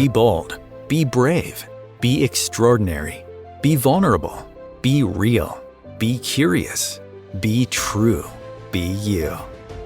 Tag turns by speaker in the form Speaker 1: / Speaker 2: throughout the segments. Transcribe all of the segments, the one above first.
Speaker 1: Be bold. Be brave. Be extraordinary. Be vulnerable. Be real. Be curious. Be true. Be you.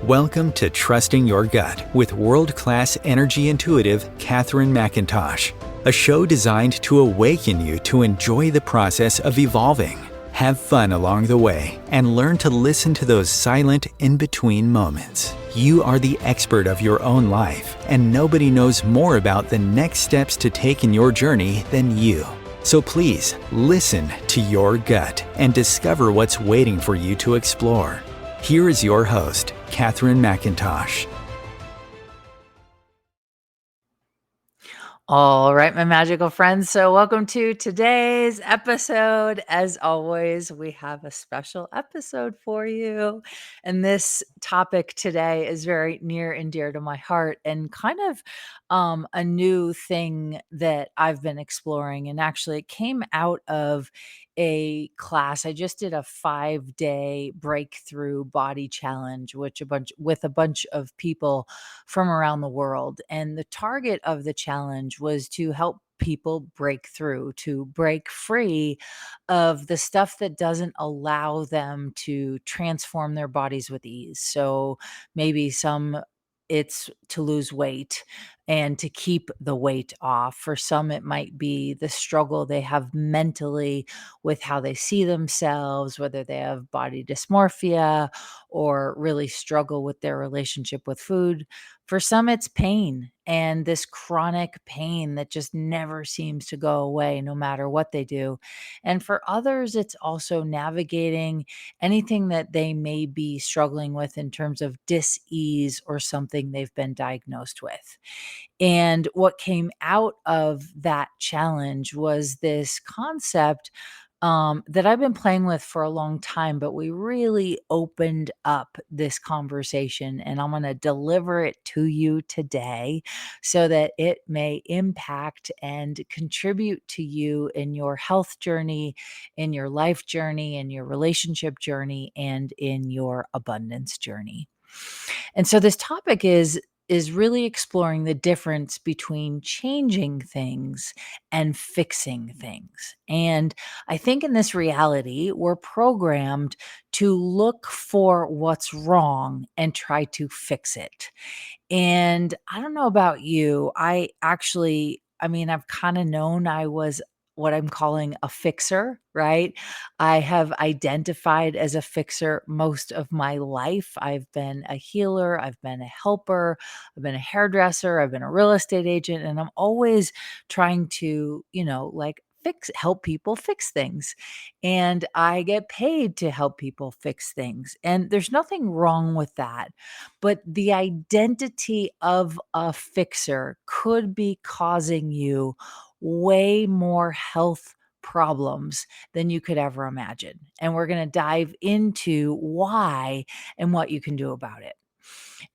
Speaker 1: Welcome to Trusting Your Gut with world-class energy intuitive Katherine McIntosh, a show designed to awaken you to enjoy the process of evolving, have fun along the way, and learn to listen to those silent in-between moments. You are the expert of your own life, and nobody knows more about the next steps to take in your journey than you. So please, listen to your gut and discover what's waiting for you to explore. Here is your host, Katherine McIntosh.
Speaker 2: All right, my magical friends. So, welcome to today's episode. As always, we have a special episode for you. And this topic today is very near and dear to my heart and kind of a new thing that I've been exploring. And actually, it came out of a class. I just did a 5-day breakthrough body challenge, which with a bunch of people from around the world. And the target of the challenge was to help people break through, to break free of the stuff that doesn't allow them to transform their bodies with ease. So maybe some it's to lose weight and to keep the weight off. For some, it might be the struggle they have mentally with how they see themselves, whether they have body dysmorphia or really struggle with their relationship with food. For some, it's pain and this chronic pain that just never seems to go away no matter what they do. And for others, it's also navigating anything that they may be struggling with in terms of dis-ease or something they've been diagnosed with. And what came out of that challenge was this concept that I've been playing with for a long time, but we really opened up this conversation, and I'm going to deliver it to you today so that it may impact and contribute to you in your health journey, in your life journey, in your relationship journey, and in your abundance journey. And so this topic is really exploring the difference between changing things and fixing things. And I think in this reality, we're programmed to look for what's wrong and try to fix it. And I don't know about you. I've kind of known I was what I'm calling a fixer, right? I have identified as a fixer most of my life. I've been a healer, I've been a helper, I've been a hairdresser, I've been a real estate agent, and I'm always trying to, help people fix things. And I get paid to help people fix things. And there's nothing wrong with that. But the identity of a fixer could be causing you way more health problems than you could ever imagine. And we're going to dive into why and what you can do about it.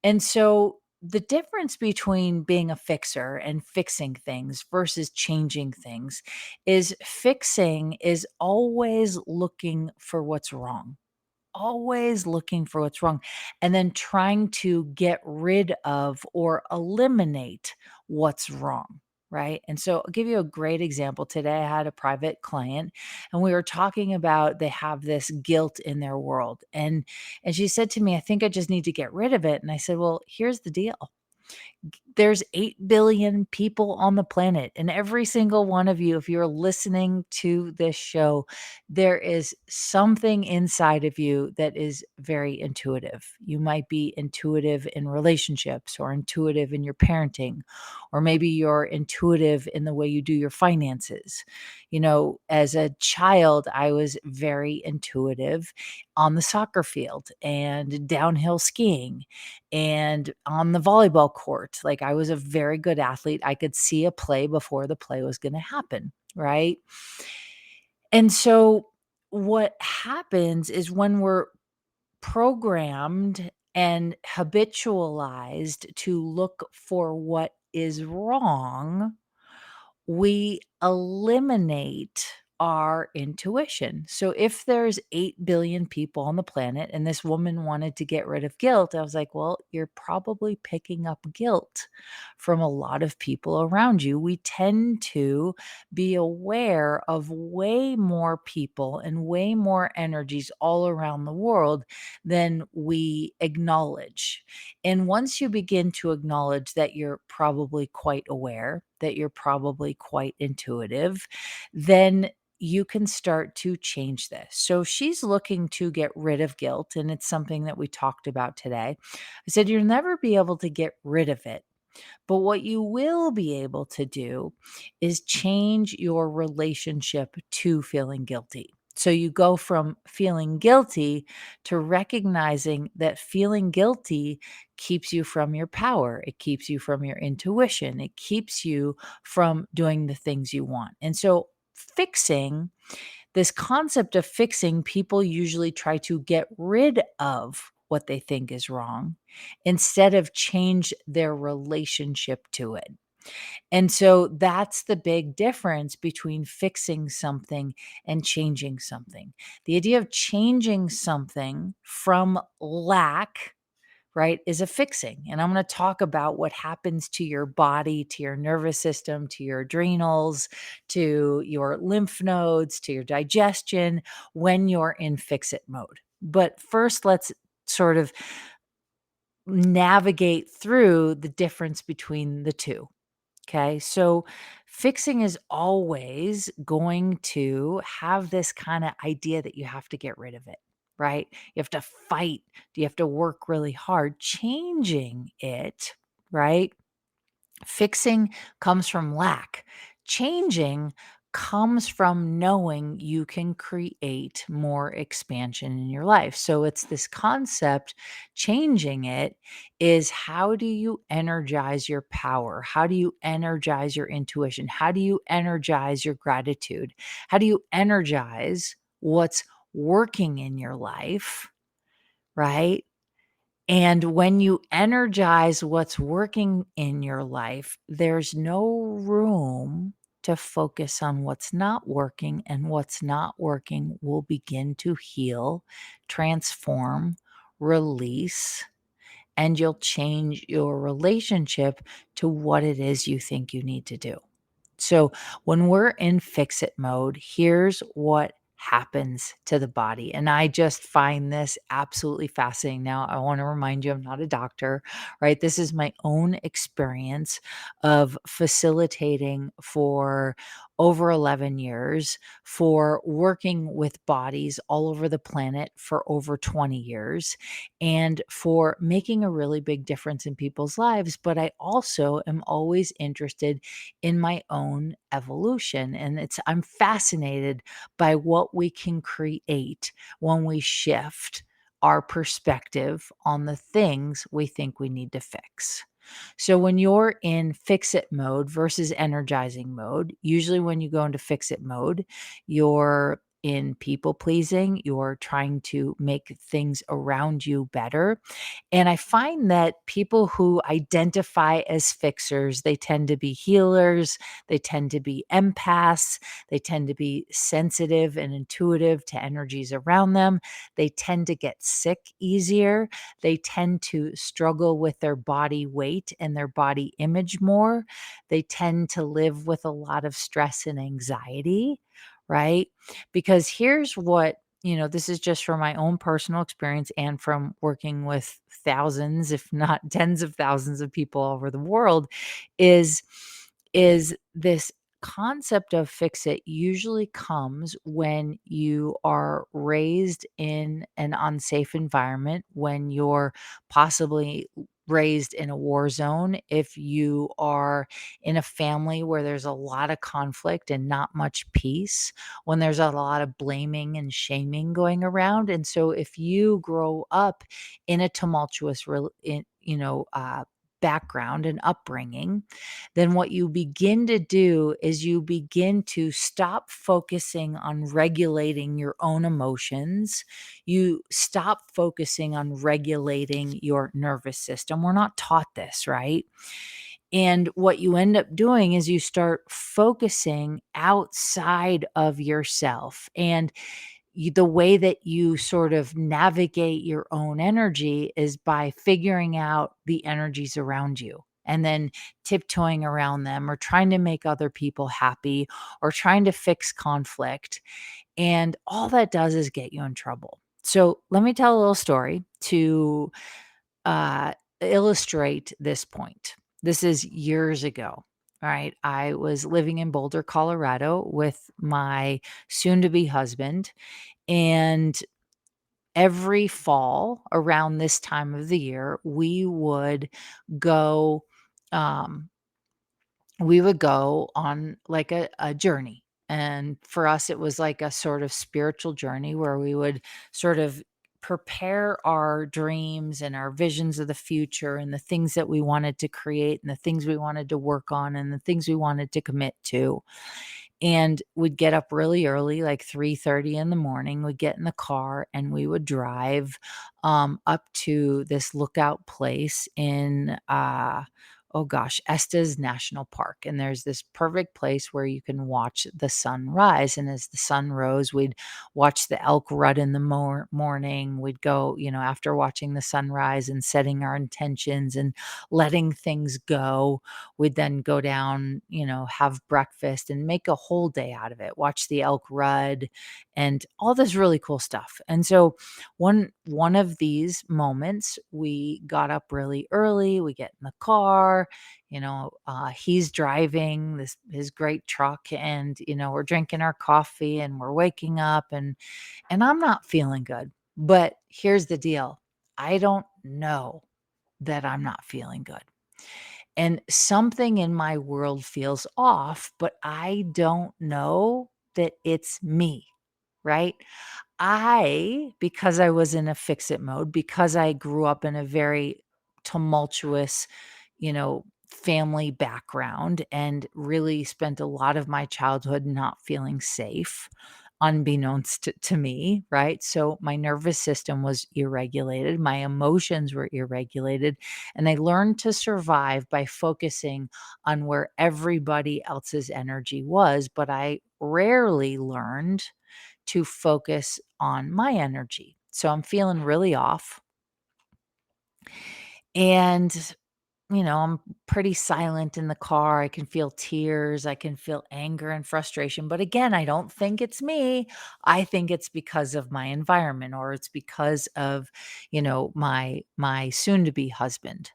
Speaker 2: And so, the difference between being a fixer and fixing things versus changing things is fixing is always looking for what's wrong, always looking for what's wrong, and then trying to get rid of or eliminate what's wrong. Right. And so I'll give you a great example. Today, I had a private client and we were talking about they have this guilt in their world. And she said to me, I think I just need to get rid of it. And I said, well, here's the deal. There's 8 billion people on the planet, and every single one of you, if you're listening to this show, there is something inside of you that is very intuitive. You might be intuitive in relationships or intuitive in your parenting, or maybe you're intuitive in the way you do your finances. As a child, I was very intuitive on the soccer field and downhill skiing and on the volleyball court. Like, I was a very good athlete. I could see a play before the play was going to happen, right? And so what happens is when we're programmed and habitualized to look for what is wrong, we eliminate our intuition. So if there's 8 billion people on the planet and this woman wanted to get rid of guilt, I was like, well, you're probably picking up guilt from a lot of people around you. We tend to be aware of way more people and way more energies all around the world than we acknowledge. And once you begin to acknowledge that you're probably quite aware, that you're probably quite intuitive, then you can start to change this. So she's looking to get rid of guilt, and it's something that we talked about today. I said, you'll never be able to get rid of it. But what you will be able to do is change your relationship to feeling guilty. So you go from feeling guilty to recognizing that feeling guilty keeps you from your power. It keeps you from your intuition. It keeps you from doing the things you want. And so fixing this concept of fixing, people usually try to get rid of what they think is wrong instead of change their relationship to it. And so that's the big difference between fixing something and changing something. The idea of changing something from lack, right, is a fixing. And I'm going to talk about what happens to your body, to your nervous system, to your adrenals, to your lymph nodes, to your digestion when you're in fix it mode. But first, let's sort of navigate through the difference between the two. Okay. So fixing is always going to have this kind of idea that you have to get rid of it, right? You have to fight. You have to work really hard. Changing it, right? Fixing comes from lack. Changing comes from knowing you can create more expansion in your life. So it's this concept, changing it is how do you energize your power? How do you energize your intuition? How do you energize your gratitude? How do you energize what's working in your life, right? And when you energize what's working in your life, there's no room to focus on what's not working, and what's not working will begin to heal, transform, release, and you'll change your relationship to what it is you think you need to do. So when we're in fix it mode, here's what happens to the body. And I just find this absolutely fascinating. Now, I want to remind you, I'm not a doctor, right? This is my own experience of facilitating for over 11 years, for working with bodies all over the planet for over 20 years, and for making a really big difference in people's lives. But I also am always interested in my own evolution. And I'm fascinated by what we can create when we shift our perspective on the things we think we need to fix. So when you're in fix it mode versus energizing mode, usually when you go into fix it mode, you're in people pleasing, you're trying to make things around you better. And I find that people who identify as fixers, they tend to be healers, they tend to be empaths, they tend to be sensitive and intuitive to energies around them. They tend to get sick easier. They tend to struggle with their body weight and their body image more. They tend to live with a lot of stress and anxiety, right? Because here's what, this is just from my own personal experience and from working with thousands, if not tens of thousands of people all over the world, is this concept of fix it usually comes when you are raised in an unsafe environment, when you're possibly raised in a war zone, if you are in a family where there's a lot of conflict and not much peace, when there's a lot of blaming and shaming going around. And so if you grow up in a tumultuous background and upbringing, then what you begin to do is you begin to stop focusing on regulating your own emotions. You stop focusing on regulating your nervous system. We're not taught this, right? And what you end up doing is you start focusing outside of yourself. And the way that you sort of navigate your own energy is by figuring out the energies around you and then tiptoeing around them or trying to make other people happy or trying to fix conflict. And all that does is get you in trouble. So let me tell a little story to uh, illustrate this point. This is years ago. All right. I was living in Boulder, Colorado with my soon to be husband. And every fall around this time of the year, go, um, we would go on like a journey. And for us, it was like a sort of spiritual journey where we would sort of prepare our dreams and our visions of the future and the things that we wanted to create and the things we wanted to work on and the things we wanted to commit to. And we'd get up really early, like 3:30 in the morning. We'd get in the car and we would drive up to this lookout place in oh gosh, Estes National Park. And there's this perfect place where you can watch the sun rise. And as the sun rose, we'd watch the elk rut in the morning. We'd go, after watching the sunrise and setting our intentions and letting things go, we'd then go down, have breakfast and make a whole day out of it, watch the elk rut and all this really cool stuff. And so one of these moments, we got up really early, we get in the car, he's driving his great truck and, we're drinking our coffee and we're waking up and I'm not feeling good. But here's the deal. I don't know that I'm not feeling good. And something in my world feels off, but I don't know that it's me, right? Because I was in a fix it mode, because I grew up in a very tumultuous, family background and really spent a lot of my childhood not feeling safe, unbeknownst to me, right? So my nervous system was irregulated, my emotions were irregulated, and I learned to survive by focusing on where everybody else's energy was, but I rarely learned to focus on my energy. So I'm feeling really off. And, I'm pretty silent in the car. I can feel tears. I can feel anger and frustration. But again, I don't think it's me. I think it's because of my environment or it's because of, my soon to be husband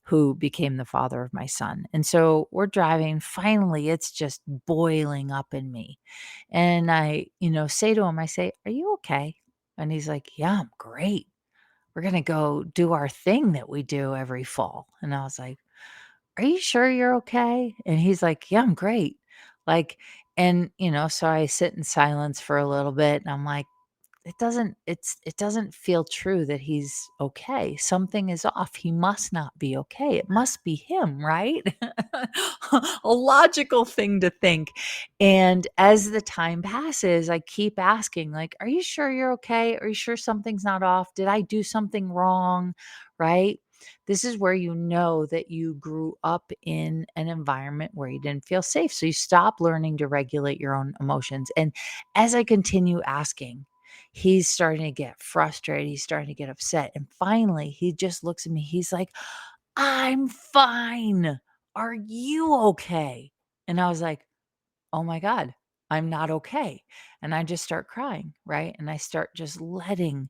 Speaker 2: who became the father of my son. And so we're driving. Finally, it's just boiling up in me. And I, say to him, I say, "Are you okay?" And he's like, "Yeah, I'm great. We're going to go do our thing that we do every fall." And I was like, "Are you sure you're okay?" And he's like, "Yeah, I'm great." Like, and, so I sit in silence for a little bit and I'm like, it doesn't feel true that he's okay. Something is off. He must not be okay. It must be him, right? A logical thing to think. And as the time passes, I keep asking, like, "Are you sure you're okay? Are you sure something's not off? Did I do something wrong?" Right? This is where you know that you grew up in an environment where you didn't feel safe. So you stop learning to regulate your own emotions. And as I continue asking, he's starting to get frustrated. He's starting to get upset. And finally, he just looks at me. He's like, "I'm fine. Are you okay?" And I was like, "Oh my God, I'm not okay." And I just start crying, right? And I start just letting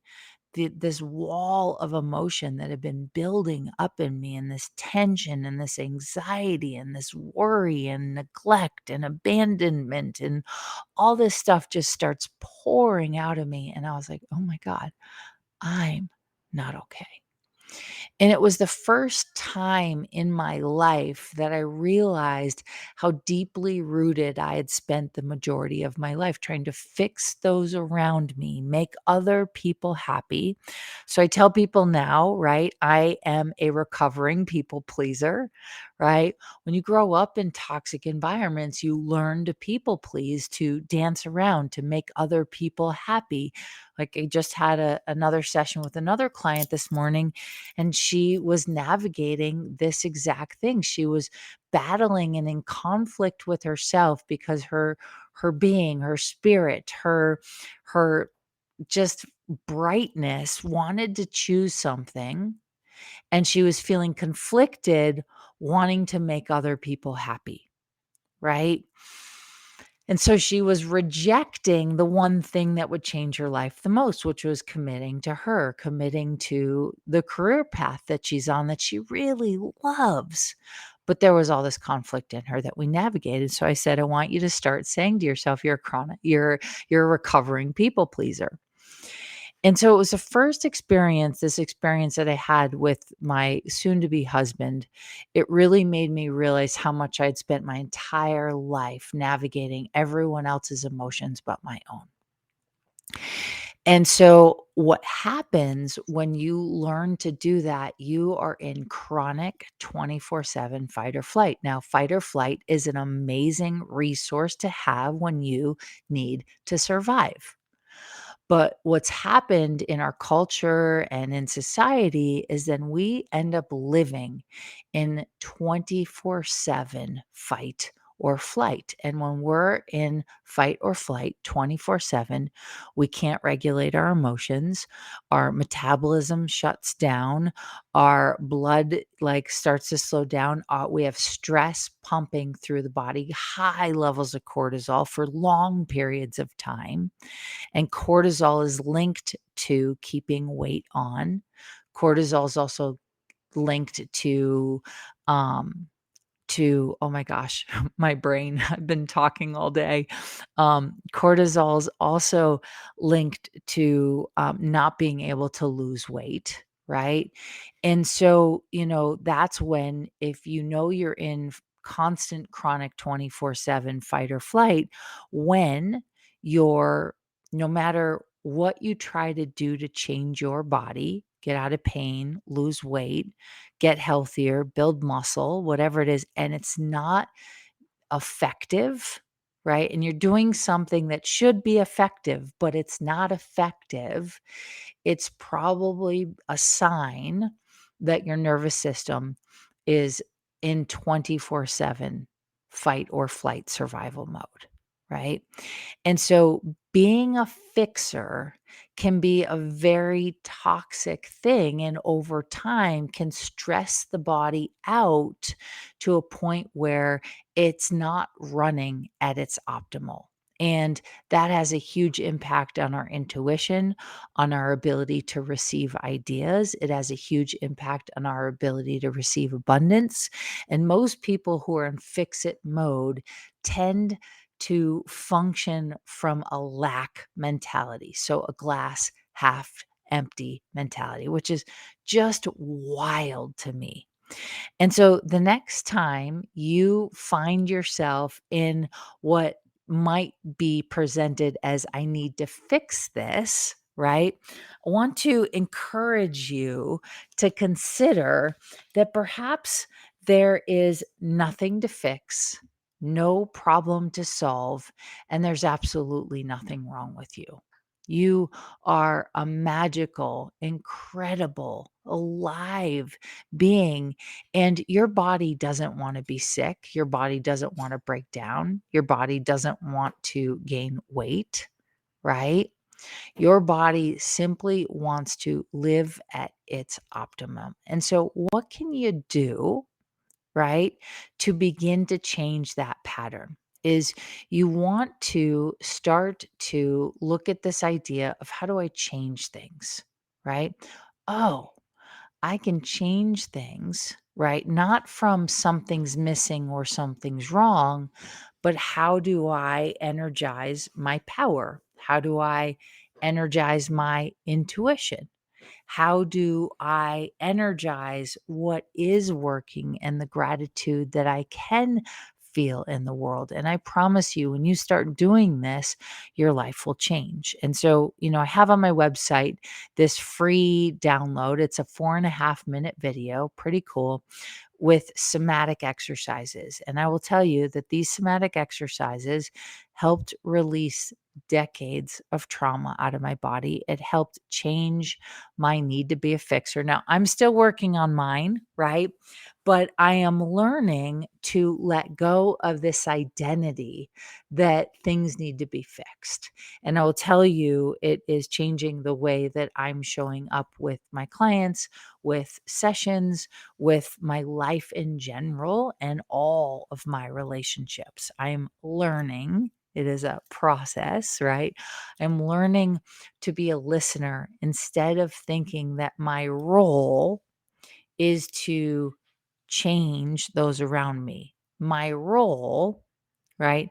Speaker 2: this wall of emotion that had been building up in me and this tension and this anxiety and this worry and neglect and abandonment and all this stuff just starts pouring out of me. And I was like, "Oh my God, I'm not okay." And it was the first time in my life that I realized how deeply rooted I had spent the majority of my life trying to fix those around me, make other people happy. So I tell people now, right? I am a recovering people pleaser, right? When you grow up in toxic environments, you learn to people please, to dance around, to make other people happy. Like I just had another session with another client this morning, and she was navigating this exact thing. She was battling and in conflict with herself because her being, her spirit, her just brightness wanted to choose something, and she was feeling conflicted wanting to make other people happy, right? And so she was rejecting the one thing that would change her life the most, which was committing to her, committing to the career path that she's on that she really loves. But there was all this conflict in her that we navigated. So I said, I want you to start saying to yourself, you're a recovering people pleaser. And so it was the first experience, this experience that I had with my soon to be husband. It really made me realize how much I'd spent my entire life navigating everyone else's emotions but my own. And so, what happens when you learn to do that, you are in chronic 24/7 fight or flight. Now, fight or flight is an amazing resource to have when you need to survive. But what's happened in our culture and in society is then we end up living in 24/7 fight or flight. And when we're in fight or flight 24/7, we can't regulate our emotions. Our metabolism shuts down. Our blood like starts to slow down. We have stress pumping through the body, high levels of cortisol for long periods of time, and cortisol is linked to keeping weight on. Cortisol is also linked um, oh my gosh, my brain, I've been talking all day. Cortisol is also linked to not being able to lose weight, right? And so, that's when, if you're in constant chronic 24/7 fight or flight, when you're, no matter what you try to do to change your body, get out of pain, lose weight, get healthier, build muscle, whatever it is, and it's not effective, right? And you're doing something that should be effective, but it's not effective. It's probably a sign that your nervous system is in 24/7 fight or flight survival mode, right? And so being a fixer can be a very toxic thing, and over time can stress the body out to a point where it's not running at its optimal. And that has a huge impact on our intuition, on our ability to receive ideas. It has a huge impact on our ability to receive abundance. And most people who are in fix it mode tend to function from a lack mentality. So a glass half empty mentality, which is just wild to me. And so the next time you find yourself in what might be presented as I need to fix this, right? I want to encourage you to consider that perhaps there is nothing to fix, no problem to solve, and there's absolutely nothing wrong with you. You are a magical, incredible, alive being, and your body doesn't want to be sick. Your body doesn't want to break down. Your body doesn't want to gain weight, right? Your body simply wants to live at its optimum. And so, what can you do, right, to begin to change that pattern? Is you want to start to look at this idea of how do I change things, right? Oh, I can change things, right? Not from something's missing or something's wrong, but how do I energize my power? How do I energize my intuition? How do I energize what is working and the gratitude that I can feel in the world? And I promise you, when you start doing this, your life will change. And so, I have on my website this free download. It's a 4.5 minute video, pretty cool, with somatic exercises. And I will tell you that these somatic exercises helped release decades of trauma out of my body. It helped change my need to be a fixer. Now, I'm still working on mine, right? But I am learning to let go of this identity that things need to be fixed. And I will tell you, it is changing the way that I'm showing up with my clients, with sessions, with my life in general, and all of my relationships. I'm learning. It is a process, right? I'm learning to be a listener instead of thinking that my role is to change those around me. My role, right,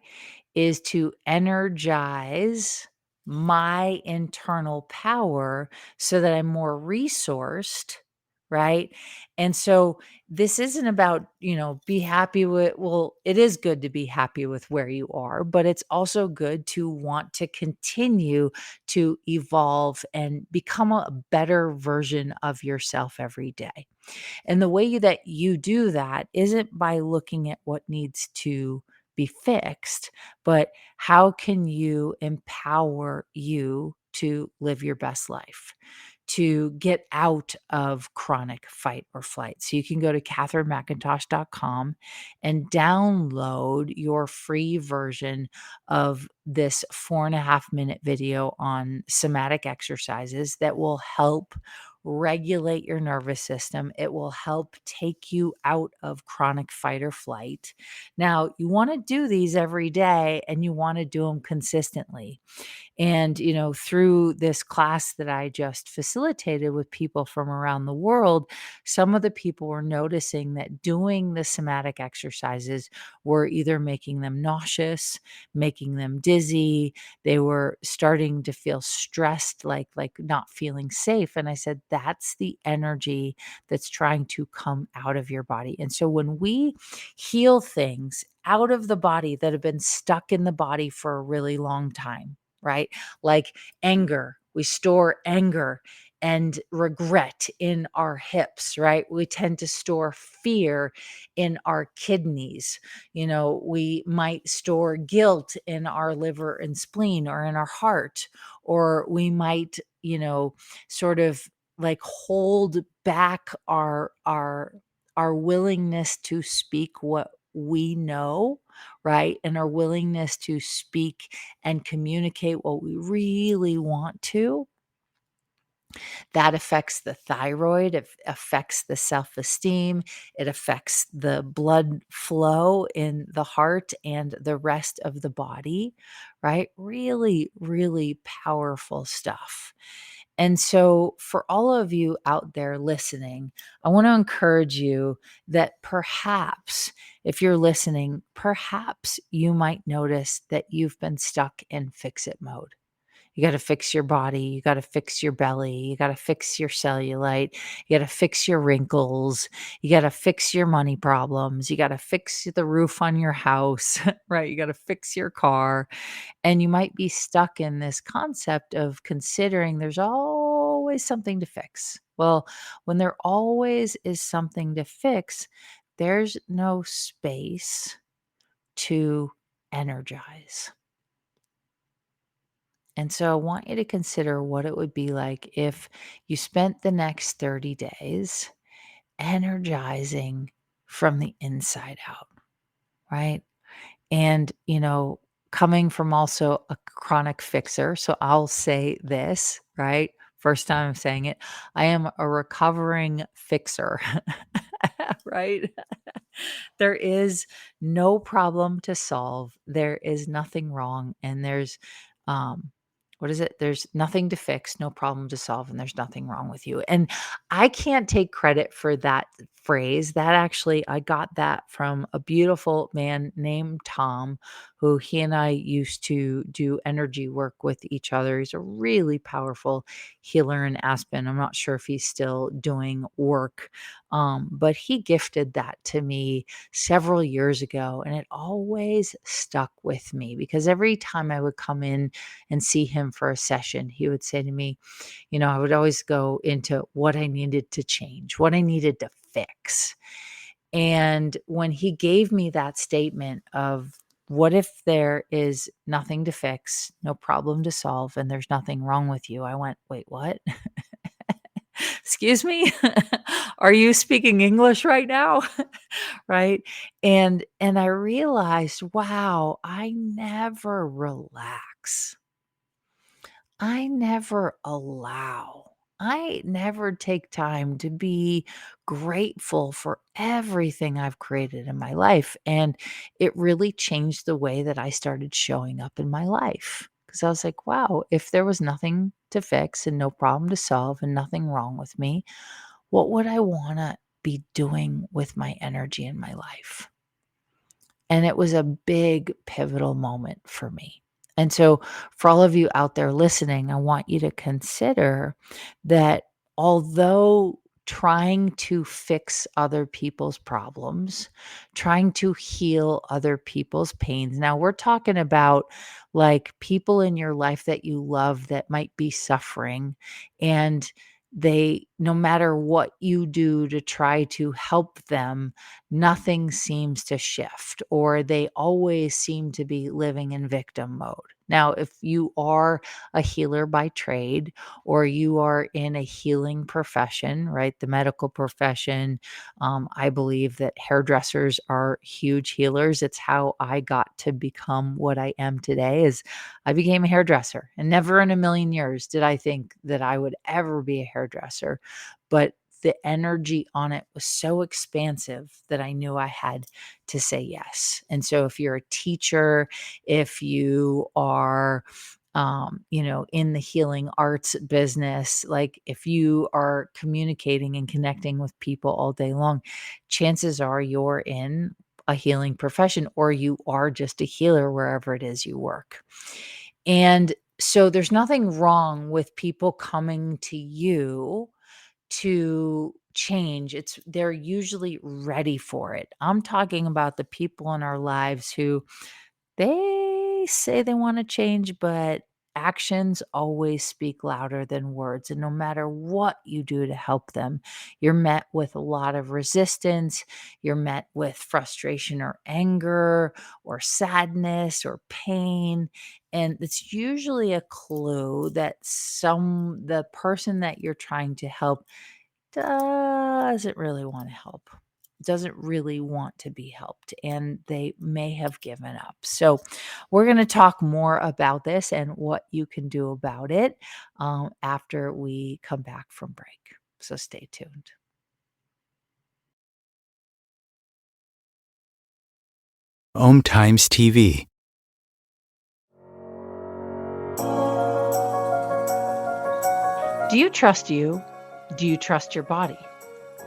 Speaker 2: is to energize my internal power so that I'm more resourced, right? And so this isn't about, be happy with, well, it is good to be happy with where you are, but it's also good to want to continue to evolve and become a better version of yourself every day. And the way that you do that isn't by looking at what needs to be fixed, but how can you empower you to live your best life, to get out of chronic fight or flight. So you can go to catherinemcintosh.com and download your free version of this 4.5 minute video on somatic exercises that will help regulate your nervous system. It will help take you out of chronic fight or flight. Now, you want to do these every day and you want to do them consistently. And, through this class that I just facilitated with people from around the world, some of the people were noticing that doing the somatic exercises were either making them nauseous, making them dizzy. They were starting to feel stressed, like not feeling safe. And I said, that's the energy that's trying to come out of your body. And so when we heal things out of the body that have been stuck in the body for a really long time, right? Like anger, we store anger and regret in our hips, right? We tend to store fear in our kidneys. We might store guilt in our liver and spleen or in our heart, or we might, sort of like hold back our willingness to speak what we know, right? And our willingness to speak and communicate what we really want to. That affects the thyroid, it affects the self-esteem, it affects the blood flow in the heart and the rest of the body, right? Really, really powerful stuff. And so, for all of you out there listening, I want to encourage you that perhaps, if you're listening, perhaps you might notice that you've been stuck in fix it mode. You got to fix your body. You got to fix your belly. You got to fix your cellulite. You got to fix your wrinkles. You got to fix your money problems. You got to fix the roof on your house, right? You got to fix your car. And you might be stuck in this concept of considering there's always something to fix. Well, when there always is something to fix, there's no space to energize. And so I want you to consider what it would be like if you spent the next 30 days energizing from the inside out, right? And, coming from also a chronic fixer, so I'll say this, right? First time I'm saying it, I am a recovering fixer, right? There is no problem to solve. There is nothing wrong. And there's, um, what is it? There's nothing to fix, no problem to solve, and there's nothing wrong with you. And I can't take credit for that phrase. That actually, I got that from a beautiful man named Tom, who he and I used to do energy work with each other. He's a really powerful healer in Aspen. I'm not sure if he's still doing work, but he gifted that to me several years ago, and it always stuck with me because every time I would come in and see him for a session, he would say to me, I would always go into what I needed to change, what I needed to fix. And when he gave me that statement of, what if there is nothing to fix, no problem to solve, and there's nothing wrong with you? I went, wait, what? Excuse me? Are you speaking English right now? Right? And I realized, wow, I never relax. I never allow. I never take time to be grateful for everything I've created in my life. And it really changed the way that I started showing up in my life. Because I was like, wow, if there was nothing to fix and no problem to solve and nothing wrong with me, what would I want to be doing with my energy in my life? And it was a big pivotal moment for me. And so, for all of you out there listening, I want you to consider that although trying to fix other people's problems, trying to heal other people's pains. Now, we're talking about like people in your life that you love that might be suffering, and no matter what you do to try to help them, nothing seems to shift, or they always seem to be living in victim mode. Now, if you are a healer by trade, or you are in a healing profession, right? The medical profession, I believe that hairdressers are huge healers. It's how I got to become what I am today. Is I became a hairdresser, and never in a million years did I think that I would ever be a hairdresser. But the energy on it was so expansive that I knew I had to say yes. And so if you're a teacher, if you are in the healing arts business, like if you are communicating and connecting with people all day long, chances are you're in a healing profession, or you are just a healer wherever it is you work. And so there's nothing wrong with people coming to you to change. They're usually ready for it. I'm talking about the people in our lives who they say they want to change, but actions always speak louder than words. And no matter what you do to help them, you're met with a lot of resistance. You're met with frustration or anger or sadness or pain. And it's usually a clue that the person that you're trying to help doesn't really want to help, doesn't really want to be helped, and they may have given up. So, we're going to talk more about this and what you can do about it after we come back from break. So, stay tuned.
Speaker 1: OMTimes TV.
Speaker 2: Do you trust you? Do you trust your body?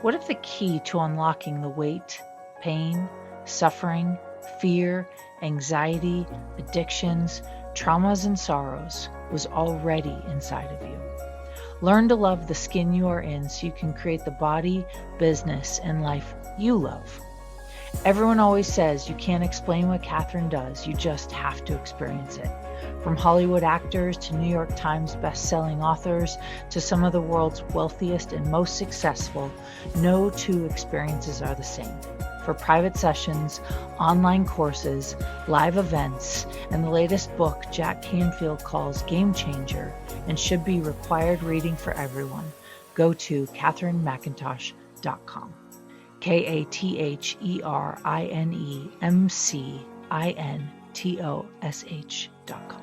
Speaker 2: What if the key to unlocking the weight, pain, suffering, fear, anxiety, addictions, traumas, and sorrows was already inside of you? Learn to love the skin you are in so you can create the body, business, and life you love. Everyone always says you can't explain what Catherine does, you just have to experience it. From Hollywood actors to New York Times best-selling authors to some of the world's wealthiest and most successful, no two experiences are the same. For private sessions, online courses, live events, and the latest book Jack Canfield calls Game Changer and should be required reading for everyone, go to katherinemcintosh.com. KatherineMcintosh.com.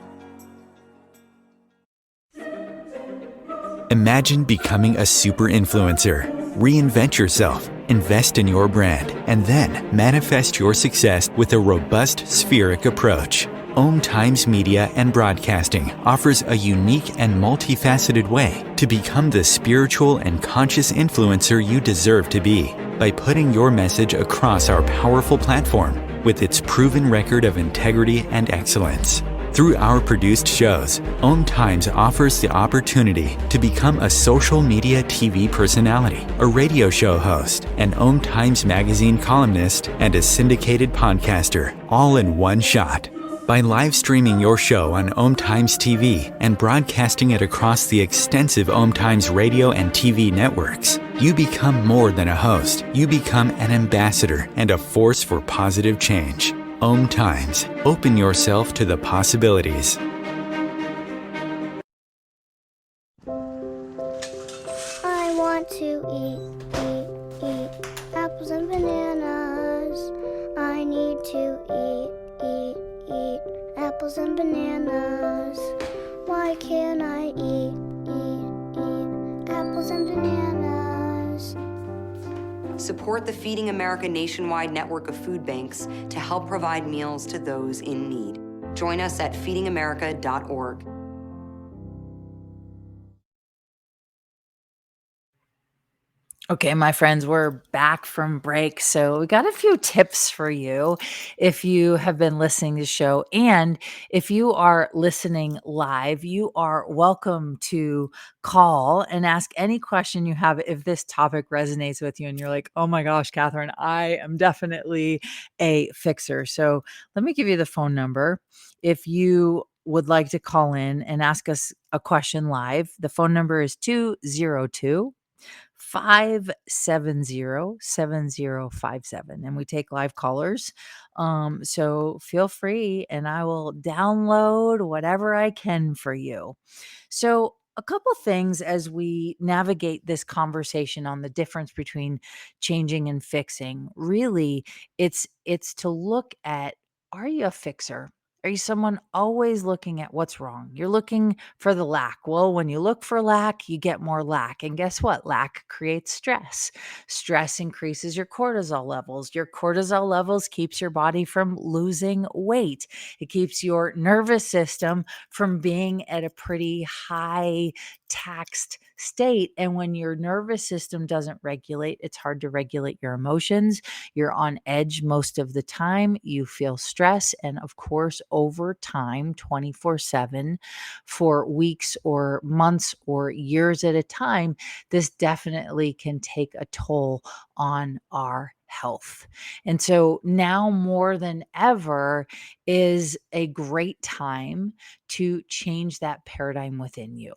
Speaker 1: Imagine becoming a super influencer. Reinvent yourself, invest in your brand, and then manifest your success with a robust spheric approach. OMTimes Media and Broadcasting offers a unique and multifaceted way to become the spiritual and conscious influencer you deserve to be by putting your message across our powerful platform with its proven record of integrity and excellence. Through our produced shows, OMTimes offers the opportunity to become a social media TV personality, a radio show host, an OMTimes magazine columnist, and a syndicated podcaster, all in one shot. By live streaming your show on OMTimes TV and broadcasting it across the extensive OMTimes radio and TV networks, you become more than a host. You become an ambassador and a force for positive change. OMTimes. Open yourself to the possibilities.
Speaker 3: I want to eat apples and bananas. I need to eat apples and bananas. Why can't I eat apples and bananas?
Speaker 4: Support the Feeding America nationwide network of food banks to help provide meals to those in need. Join us at feedingamerica.org.
Speaker 2: Okay, my friends, we're back from break. So we got a few tips for you if you have been listening to the show. And if you are listening live, you are welcome to call and ask any question you have if this topic resonates with you and you're like, oh my gosh, Catherine, I am definitely a fixer. So let me give you the phone number. If you would like to call in and ask us a question live, the phone number is 202 570-7057, and we take live callers. So feel free and I will download whatever I can for you. So a couple things as we navigate this conversation on the difference between changing and fixing. Really, it's to look at, are you a fixer? Are you someone always looking at what's wrong? You're looking for the lack. Well, when you look for lack, you get more lack. And guess what? Lack creates stress. Stress increases your cortisol levels. Your cortisol levels keeps your body from losing weight. It keeps your nervous system from being at a pretty high taxed state. And when your nervous system doesn't regulate, it's hard to regulate your emotions. You're on edge most of the time. You feel stress. And of course, over time, 24/7 for weeks or months or years at a time, this definitely can take a toll on our health. And so now more than ever is a great time to change that paradigm within you.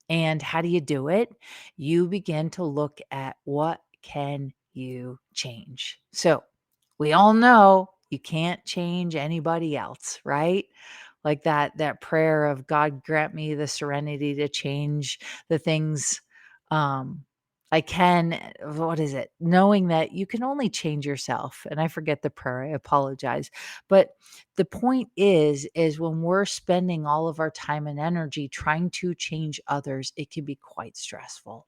Speaker 2: And how do you do it? You begin to look at what can you change. So we all know you can't change anybody else, right? Like that prayer of God grant me the serenity to change the things I can, what is it? Knowing that you can only change yourself. And I forget the prayer, I apologize. But the point is when we're spending all of our time and energy trying to change others, it can be quite stressful.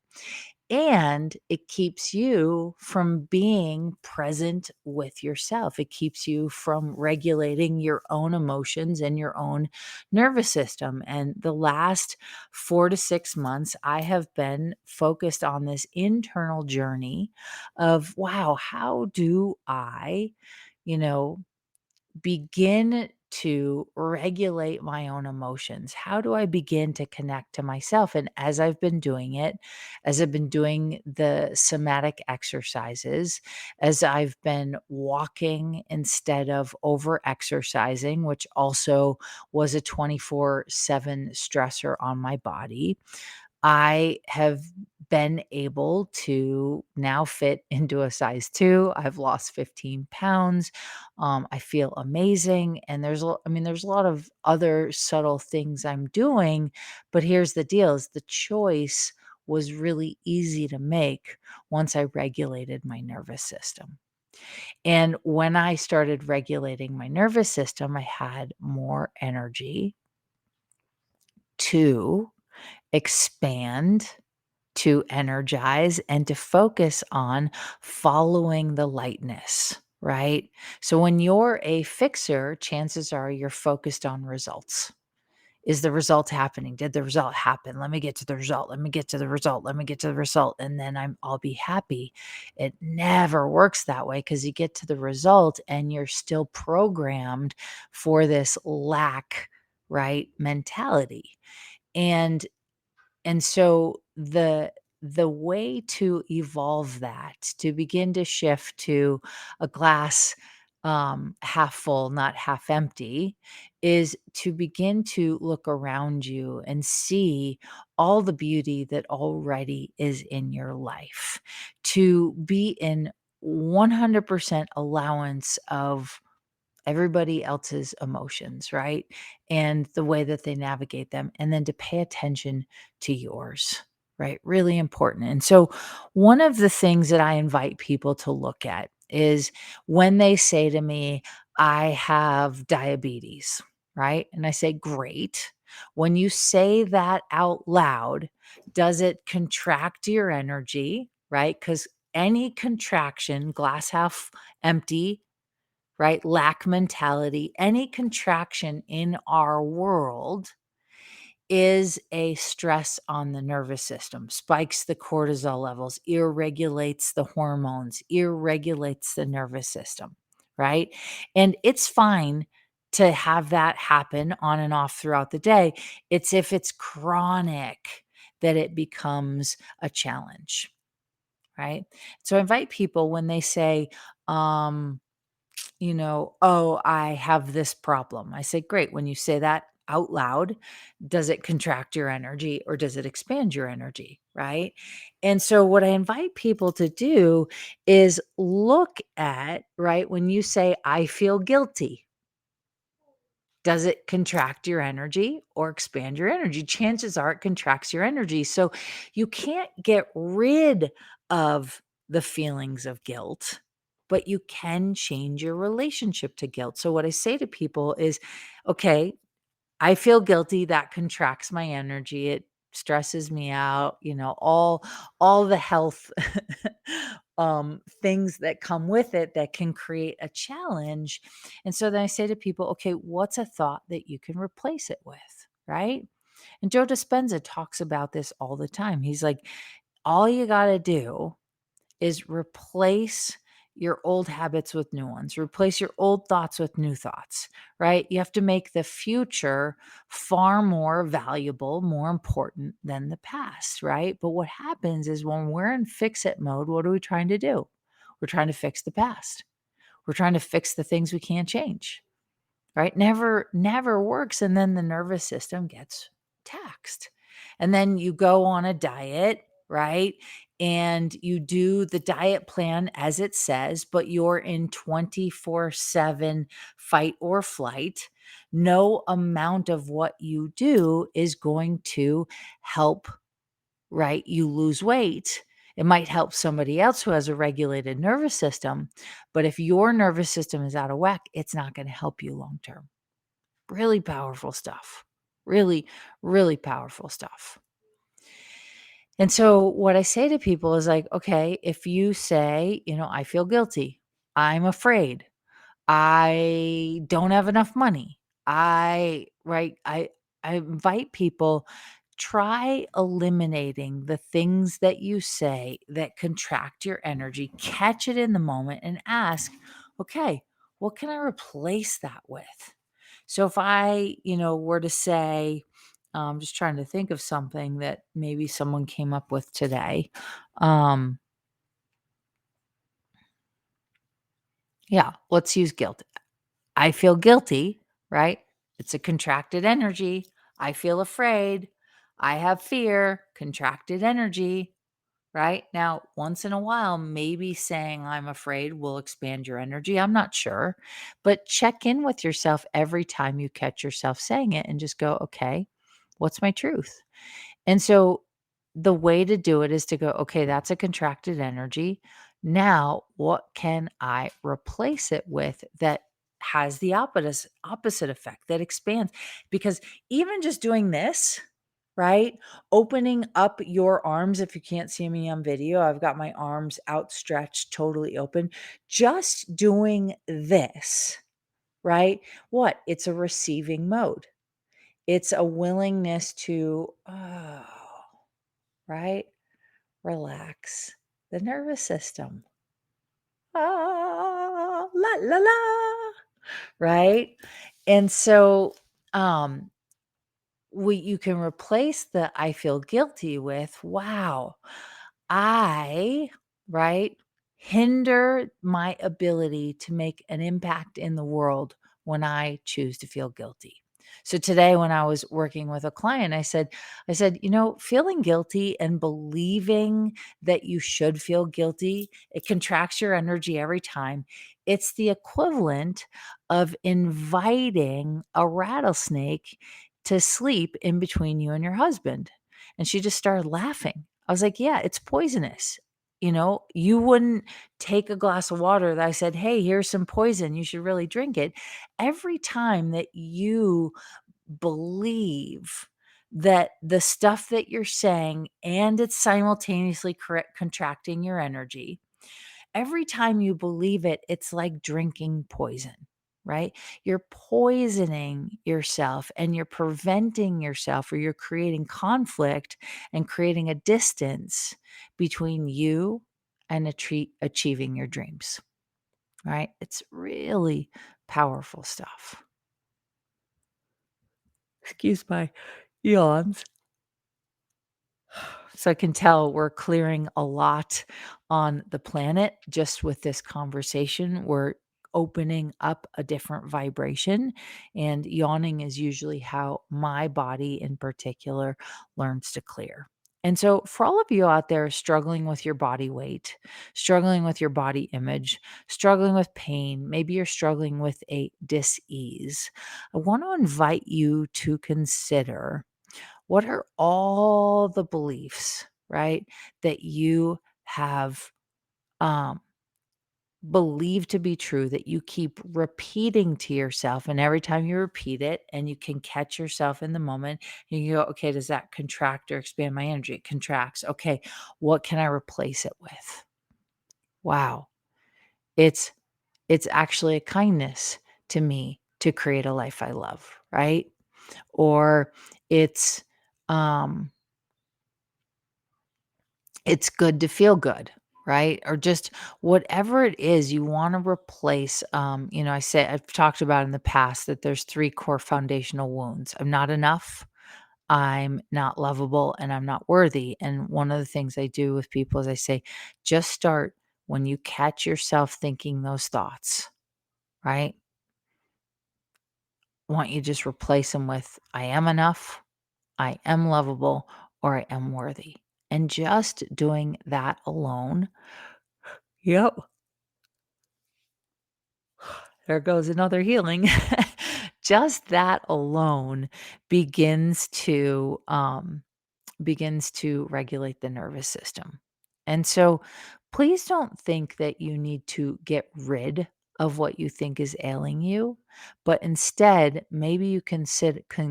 Speaker 2: And it keeps you from being present with yourself. It keeps you from regulating your own emotions and your own nervous system. And the last 4 to 6 months, I have been focused on this internal journey of, wow, how do I, you know, begin to regulate my own emotions? How do I begin to connect to myself? And as I've been doing it, as I've been doing the somatic exercises, as I've been walking instead of over exercising, which also was a 24/7 stressor on my body, I have been able to now fit into a size 2. I've lost 15 pounds. I feel amazing. And there's a lot of other subtle things I'm doing, but here's the deal is the choice was really easy to make once I regulated my nervous system. And when I started regulating my nervous system, I had more energy to expand, to energize, and to focus on following the lightness, right? So when you're a fixer, chances are you're focused on results. Is the result happening? Did the result happen? Let me get to the result. Let me get to the result. Let me get to the result. And then I'll be happy. It never works that way because you get to the result and you're still programmed for this lack, right? Mentality. And so the way to evolve that, to begin to shift to a glass half full, not half empty, is to begin to look around you and see all the beauty that already is in your life, to be in 100% allowance of everybody else's emotions, right? And the way that they navigate them, and then to pay attention to yours, right? Really important. And so, one of the things that I invite people to look at is when they say to me, I have diabetes, right? And I say, great. When you say that out loud, does it contract your energy, right? Because any contraction, glass half empty, right? Lack mentality, any contraction in our world is a stress on the nervous system, spikes the cortisol levels, irregulates the hormones, irregulates the nervous system, right? And it's fine to have that happen on and off throughout the day. It's if it's chronic that it becomes a challenge, right? So I invite people when they say, "Oh, I have this problem." I say, "Great." When you say that out loud, does it contract your energy or does it expand your energy? Right. And so, what I invite people to do is look at, right, when you say, I feel guilty, does it contract your energy or expand your energy? Chances are it contracts your energy. So, you can't get rid of the feelings of guilt, but you can change your relationship to guilt. So, what I say to people is, okay, I feel guilty, that contracts my energy. It stresses me out, all the health things that come with it that can create a challenge. And so then I say to people, okay, what's a thought that you can replace it with, right? And Joe Dispenza talks about this all the time. He's like, all you got to do is replace your old habits with new ones, replace your old thoughts with new thoughts, right? You have to make the future far more valuable, more important than the past, right? But what happens is when we're in fix it mode, what are we trying to do? We're trying to fix the past. We're trying to fix the things we can't change, right? Never works. And then the nervous system gets taxed. And then you go on a diet, right? And you do the diet plan as it says, but you're in 24/7 fight or flight. No amount of what you do is going to help, right? You lose weight. It might help somebody else who has a regulated nervous system, but if your nervous system is out of whack, it's not going to help you long term. Really powerful stuff. Really, really powerful stuff. And so what I say to people is like, okay, if you say, I feel guilty, I'm afraid, I don't have enough money. I invite people, try eliminating the things that you say that contract your energy, catch it in the moment and ask, okay, what can I replace that with? So if I, were to say, I'm just trying to think of something that maybe someone came up with today. Um, yeah, let's use guilt. I feel guilty, right? It's a contracted energy. I feel afraid. I have fear, contracted energy, right? Now, once in a while, maybe saying I'm afraid will expand your energy. I'm not sure, but check in with yourself every time you catch yourself saying it and just go, okay, what's my truth? And so the way to do it is to go, okay, that's a contracted energy. Now, what can I replace it with that has the opposite effect that expands? Because even just doing this, right? Opening up your arms. If you can't see me on video, I've got my arms outstretched, totally open. Just doing this, right? What? It's a receiving mode. It's a willingness to, oh, right? Relax the nervous system. Ah, la la la, right? And so um you can replace the I feel guilty with, wow, I, right, hinder my ability to make an impact in the world when I choose to feel guilty. So today when I was working with a client, I said, feeling guilty and believing that you should feel guilty, it contracts your energy every time. It's the equivalent of inviting a rattlesnake to sleep in between you and your husband. And she just started laughing. I was like, yeah, it's poisonous. You wouldn't take a glass of water that I said, hey, here's some poison. You should really drink it. Every time that you believe that the stuff that you're saying and it's simultaneously contracting your energy, every time you believe it, it's like drinking poison, right? You're poisoning yourself and you're preventing yourself, or you're creating conflict and creating a distance between you and achieving your dreams, right? It's really powerful stuff. Excuse my yawns. So I can tell we're clearing a lot on the planet just with this conversation. We're opening up a different vibration, and yawning is usually how my body in particular learns to clear. And so, for all of you out there struggling with your body weight, struggling with your body image, struggling with pain, maybe you're struggling with a dis-ease, I want to invite you to consider, what are all the beliefs, right, that you have um, believed to be true, that you keep repeating to yourself? And every time you repeat it and you can catch yourself in the moment, you go, okay, does that contract or expand my energy? It contracts. Okay, what can I replace it with? Wow. It's it's actually a kindness to me to create a life I love, right? Or it's um it's good to feel good, right? Or just whatever it is you want to replace. I've talked about in the past that there's three core foundational wounds. I'm not enough, I'm not lovable, and I'm not worthy. And one of the things I do with people is I say, just start when you catch yourself thinking those thoughts, right? Want you to just replace them with, I am enough, I am lovable, or I am worthy. And just doing that alone. Yep. There goes another healing. Just that alone begins to regulate the nervous system. And so please don't think that you need to get rid of what you think is ailing you, but instead, maybe you can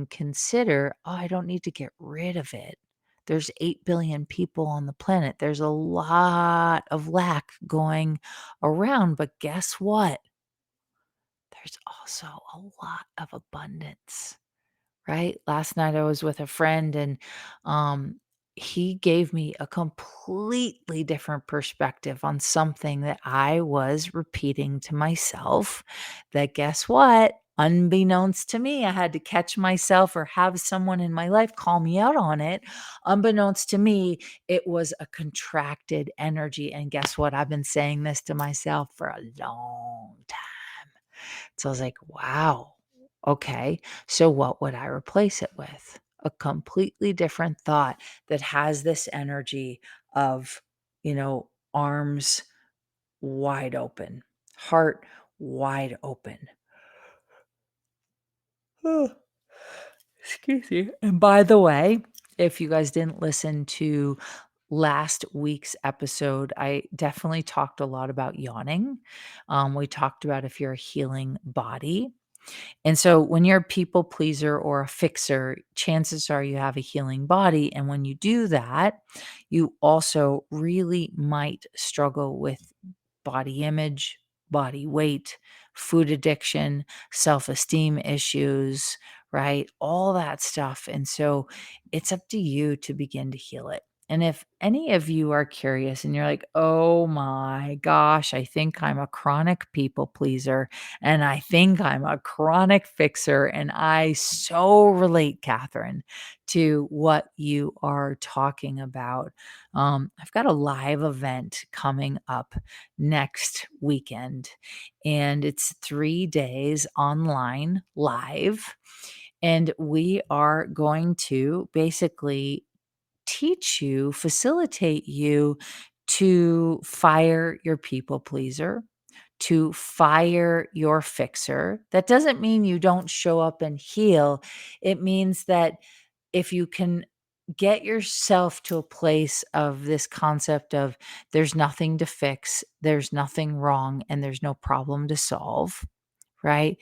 Speaker 2: consider, oh, I don't need to get rid of it. There's 8 billion people on the planet. There's a lot of lack going around, but guess what? There's also a lot of abundance, right? Last night I was with a friend, and um he gave me a completely different perspective on something that I was repeating to myself, that, guess what? Unbeknownst to me, I had to catch myself or have someone in my life call me out on it. Unbeknownst to me, it was a contracted energy. And guess what? I've been saying this to myself for a long time. So I was like, wow, okay. So what would I replace it with? A completely different thought that has this energy of, arms wide open, heart wide open. Oh, excuse me. And by the way, if you guys didn't listen to last week's episode, I definitely talked a lot about yawning. We talked about if you're a healing body. And so when you're a people pleaser or a fixer, chances are you have a healing body. And when you do that, you also really might struggle with body image, body weight, food addiction, self-esteem issues, right? All that stuff. And so it's up to you to begin to heal it. And if any of you are curious and you're like, oh my gosh, I think I'm a chronic people pleaser and I think I'm a chronic fixer. And I so relate, Catherine, to what you are talking about. I've got a live event coming up next weekend, and it's 3 days online live. And we are going to basically facilitate you to fire your people pleaser, to fire your fixer. That doesn't mean you don't show up and heal. It means that if you can get yourself to a place of this concept of there's nothing to fix, there's nothing wrong, and there's no problem to solve, right?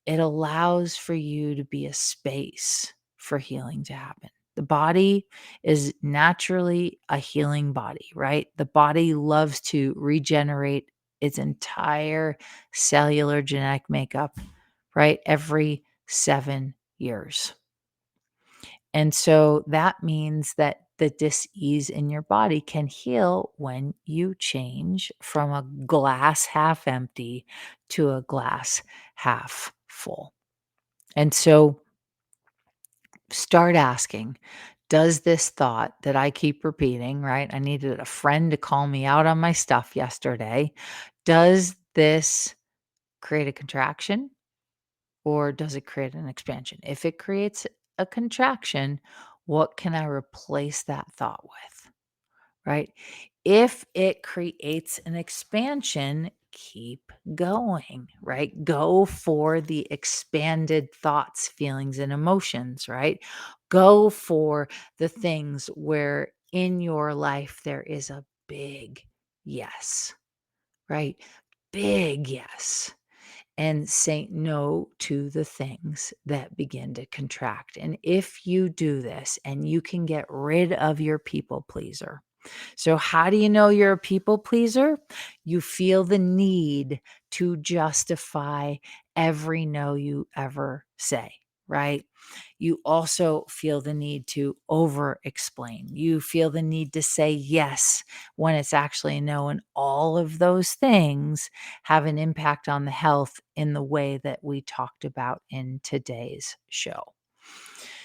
Speaker 2: It allows for you to be a space for healing to happen. The body is naturally a healing body, right? The body loves to regenerate its entire cellular genetic makeup, right? Every 7 years. And so that means that the dis-ease in your body can heal when you change from a glass half empty to a glass half full. And so start asking, does this thought that I keep repeating, right? I needed a friend to call me out on my stuff yesterday. Does this create a contraction or does it create an expansion? If it creates a contraction, what can I replace that thought with? Right? If it creates an expansion, keep going, right? Go for the expanded thoughts, feelings, and emotions, right? Go for the things where in your life there is a big yes, right? Big yes. And say no to the things that begin to contract. And if you do this and you can get rid of your people pleaser, so, how do you know you're a people pleaser? You feel the need to justify every no you ever say, right? You also feel the need to over explain. You feel the need to say yes when it's actually a no. And all of those things have an impact on the health in the way that we talked about in today's show.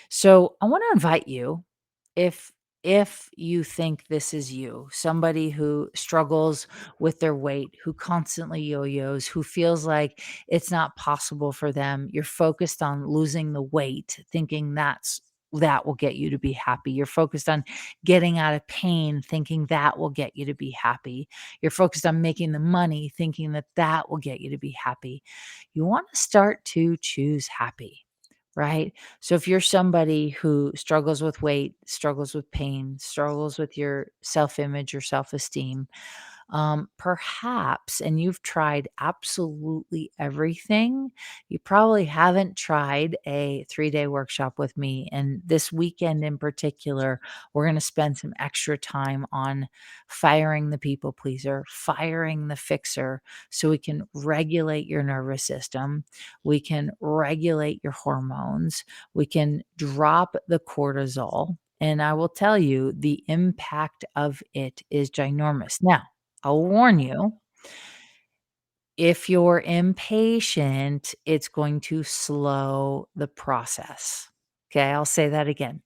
Speaker 2: So, I want to invite you, if you think this is you, somebody who struggles with their weight, who constantly yo-yos, who feels like it's not possible for them, you're focused on losing the weight, thinking that will get you to be happy. You're focused on getting out of pain, thinking that will get you to be happy. You're focused on making the money, thinking that that will get you to be happy. You want to start to choose happy, right? So if you're somebody who struggles with weight, struggles with pain, struggles with your self-image or self-esteem, perhaps, and you've tried absolutely everything, you probably haven't tried a 3-day workshop with me. And this weekend in particular, we're going to spend some extra time on firing the people pleaser, firing the fixer, so we can regulate your nervous system. We can regulate your hormones. We can drop the cortisol. And I will tell you, the impact of it is ginormous. Now, I'll warn you, if you're impatient, it's going to slow the process. Okay, I'll say that again.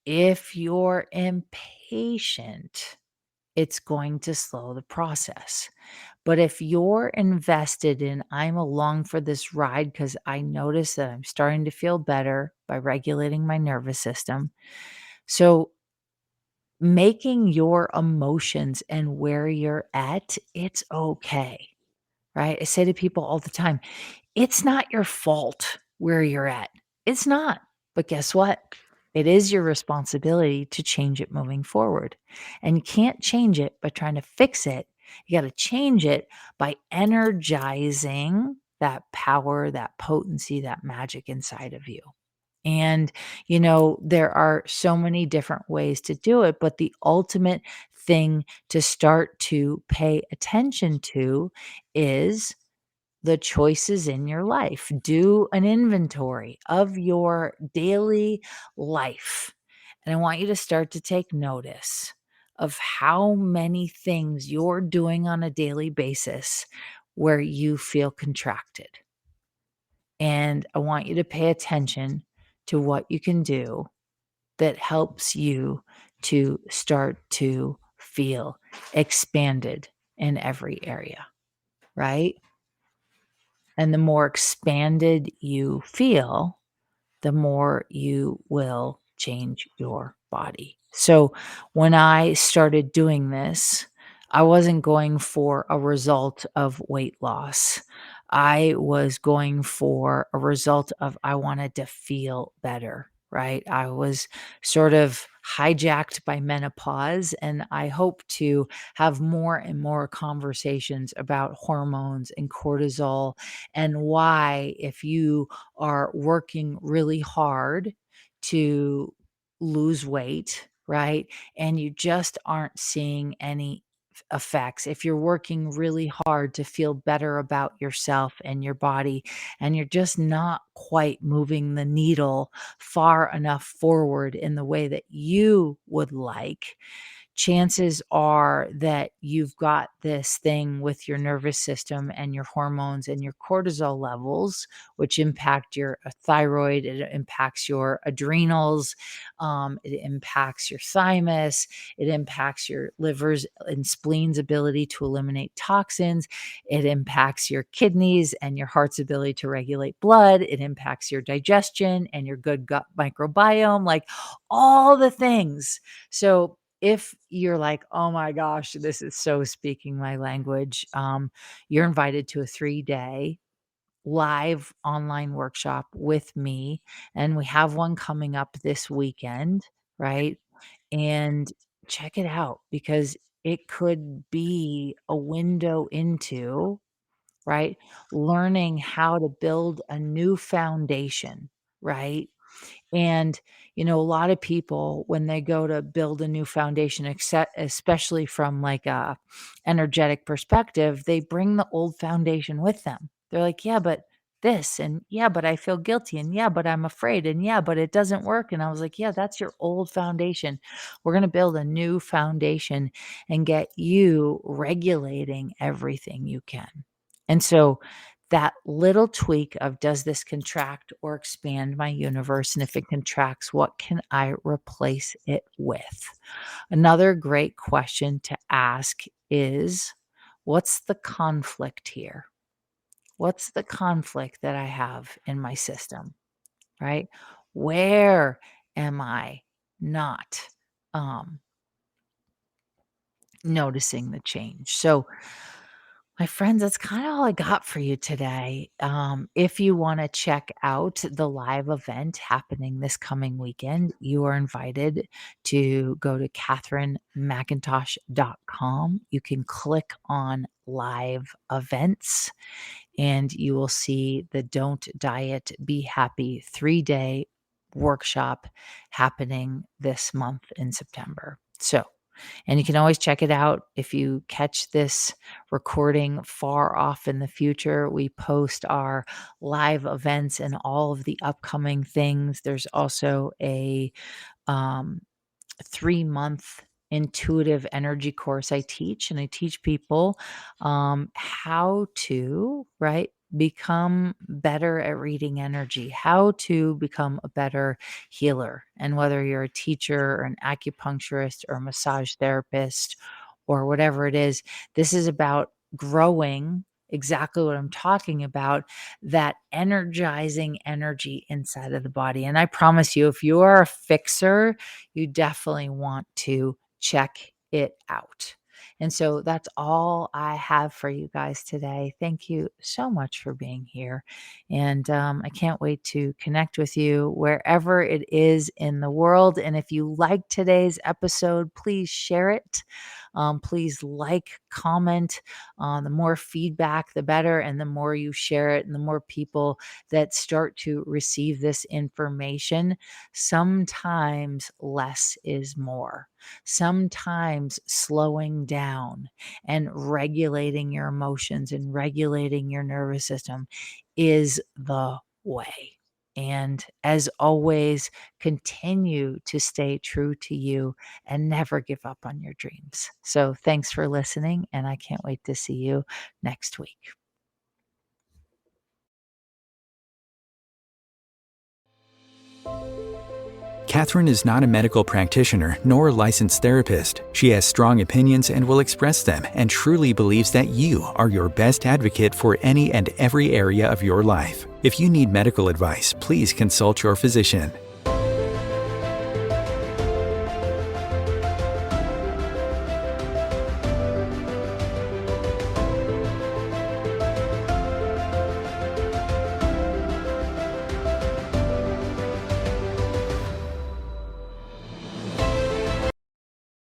Speaker 2: If you're impatient, it's going to slow the process. But if you're invested in, I'm along for this ride because I notice that I'm starting to feel better by regulating my nervous system. So making your emotions and where you're at, it's okay, right? I say to people all the time, it's not your fault where you're at. It's not. But guess what? It is your responsibility to change it moving forward. And you can't change it by trying to fix it. You got to change it by energizing that power, that potency, that magic inside of you. And, there are so many different ways to do it, but the ultimate thing to start to pay attention to is the choices in your life. Do an inventory of your daily life And I want you to start to take notice of how many things you're doing on a daily basis where you feel contracted. And I want you to pay attention to what you can do that helps you to start to feel expanded in every area, right? And the more expanded you feel, the more you will change your body. So when I started doing this, I wasn't going for a result of weight loss. I was going for a result of I wanted to feel better, right? I was sort of hijacked by menopause, and I hope to have more and more conversations about hormones and cortisol and why, if you are working really hard to lose weight, right? And you just aren't seeing any effects. If you're working really hard to feel better about yourself and your body, and you're just not quite moving the needle far enough forward in the way that you would like, chances are that you've got this thing with your nervous system and your hormones and your cortisol levels, which impact your thyroid, it impacts your adrenals, it impacts your thymus, it impacts your liver's and spleen's ability to eliminate toxins, it impacts your kidneys and your heart's ability to regulate blood, it impacts your digestion and your good gut microbiome, like all the things. So if you're like, "Oh my gosh, this is so speaking my language," you're invited to a 3-day live online workshop with me, and we have one coming up this weekend, right? And check it out because it could be a window into, right, learning how to build a new foundation, right? And, a lot of people, when they go to build a new foundation, except especially from like a energetic perspective, they bring the old foundation with them. They're like, yeah, but this, and yeah, but I feel guilty, and yeah, but I'm afraid, and yeah, but it doesn't work. And I was like, yeah, that's your old foundation. We're going to build a new foundation and get you regulating everything you can. And so that little tweak of, does this contract or expand my universe? And if it contracts, what can I replace it with? Another great question to ask is, what's the conflict here? What's the conflict that I have in my system, right? Where am I not um, noticing the change? So, my friends, that's kind of all I got for you today. If you want to check out the live event happening this coming weekend, you are invited to go to katherinemcintosh.com. You can click on live events and you will see the Don't Diet, Be Happy 3-day workshop happening this month in September. So, and you can always check it out if you catch this recording far off in the future. We post our live events and all of the upcoming things. There's also a um, 3-month intuitive energy course I teach, and I teach people how to, right, become better at reading energy, how to become a better healer. And whether you're a teacher or an acupuncturist or a massage therapist or whatever it is, this is about growing exactly what I'm talking about, that energizing energy inside of the body. And I promise you, if you are a fixer, you definitely want to check it out. And so that's all I have for you guys today. Thank you so much for being here. And I can't wait to connect with you wherever it is in the world. And if you like today's episode, please share it. Please like, comment. The more feedback, the better. And the more you share it, and the more people that start to receive this information, sometimes less is more. Sometimes slowing down and regulating your emotions and regulating your nervous system is the way. And as always, continue to stay true to you and never give up on your dreams. So thanks for listening, and I can't wait to see you next week.
Speaker 1: Catherine is not a medical practitioner nor a licensed therapist. She has strong opinions and will express them, and truly believes that you are your best advocate for any and every area of your life. If you need medical advice, please consult your physician.